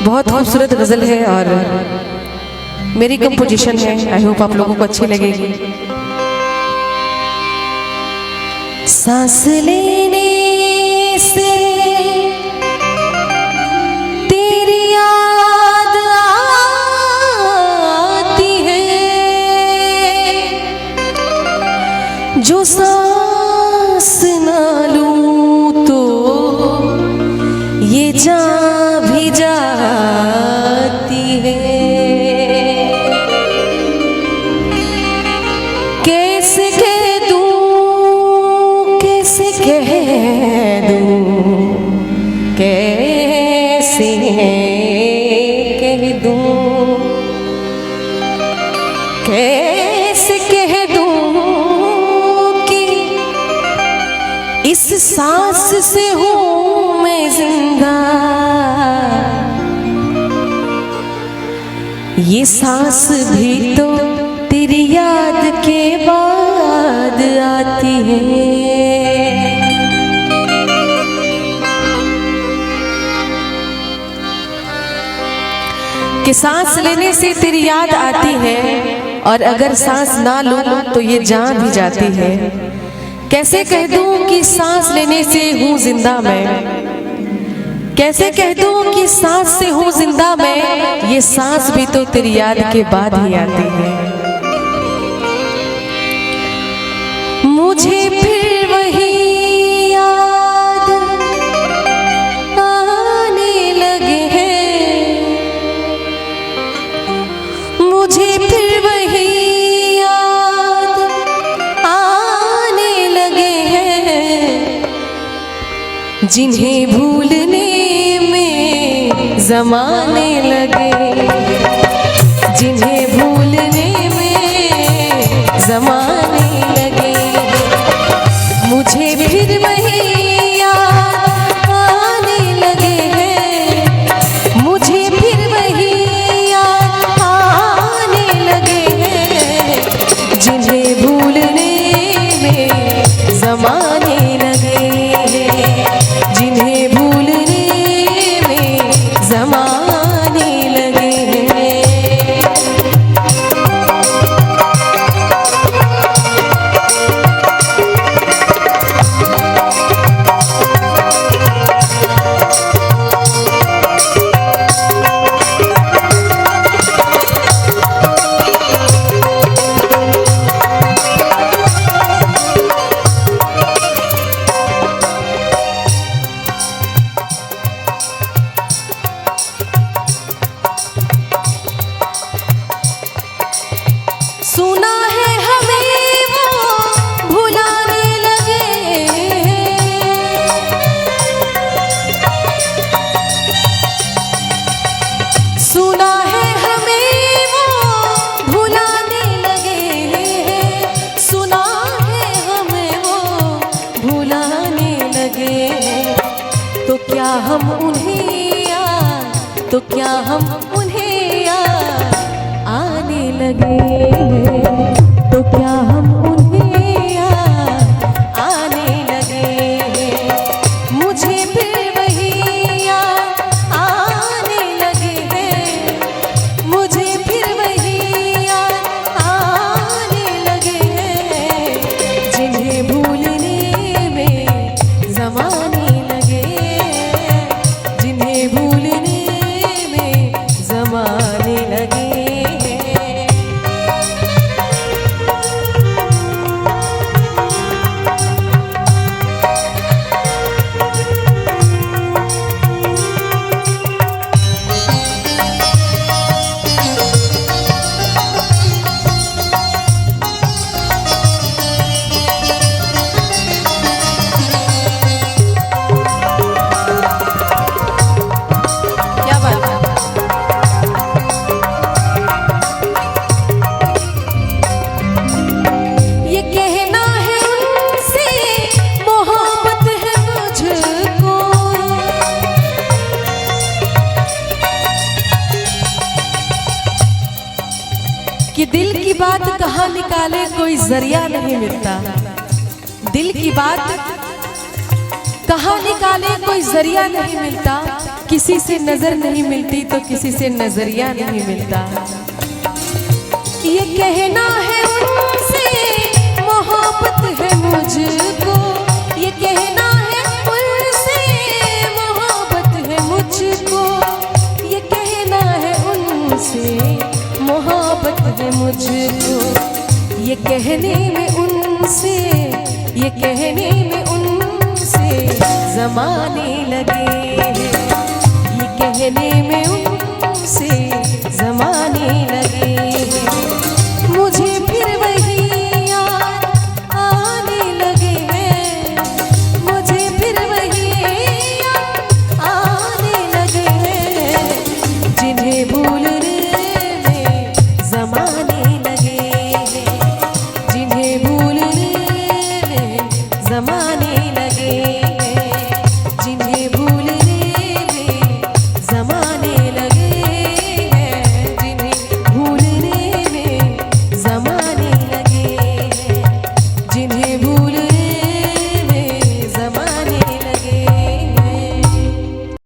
बहुत खूबसूरत गजल है और मेरी कंपोजिशन है। आई होप आप लोगों को अच्छी लगेगी। सांस लेने से तेरी याद आती है, जो सांस ना लूं तो ये जान भी जाती है। कैसे कह दूं, कैसे कह दूं, कैसे कह दूं, कैसे कह दूं कि इस सांस से हूँ मैं जिंदा। ये सांस भी तो तेरी याद के बाद आती है। कि सांस लेने से तेरी याद आती है और अगर सांस ना लूं तो ये जान भी जाती है। कैसे कह दूं कि सांस लेने से हूँ जिंदा मैं, कैसे कह दूं कि सांस से हूँ जिंदा मैं। ये सांस भी तो तेरी याद के बाद ही आती है। मुझे फिर वही याद आने लगे हैं, मुझे फिर वही याद आने लगे हैं, जिन्हें भूलने में ज़माने लगे, जिन्हें भूलने में ज़माने लगे। मुझे फिर वही याद आने लगे हैं, मुझे फिर वही याद आने लगे हैं, जिन्हें भूलने में ज़माने लगे, जिन्हें भूलने में ज़माने लगे। सुना है हमें वो भुलाने लगे, सुना है हमें वो भुलाने लगे, सुना है हमें वो भुलाने लगे। तो क्या हम उन्हें याद, तो क्या हम उन्हें याद आने लगे, तो क्या हम उन्हें याद आने लगे। मुझे फिर वही याद आने लगे हैं, मुझे फिर वही याद आने लगे हैं, जिन्हें भूलने में ज़माने लगे, जिन्हें भूलने में ज़माने लगे। कि दिल की बात कहाँ निकाले कोई जरिया नहीं मिलता, दिल की बात कहाँ निकाले कोई जरिया नहीं मिलता। किसी से नजर नहीं मिलती तो किसी से नजरिया नहीं मिलता। ये कहना है उनसे मोहब्बत है मुझको, ये कहना है उनसे मोहब्बत है मुझको, ये कहना है उनसे मोहब्बत है मुझको। ये कहने में उनसे, ये कहने में उनसे ज़माने लगे हैं, ये कहने में उनसे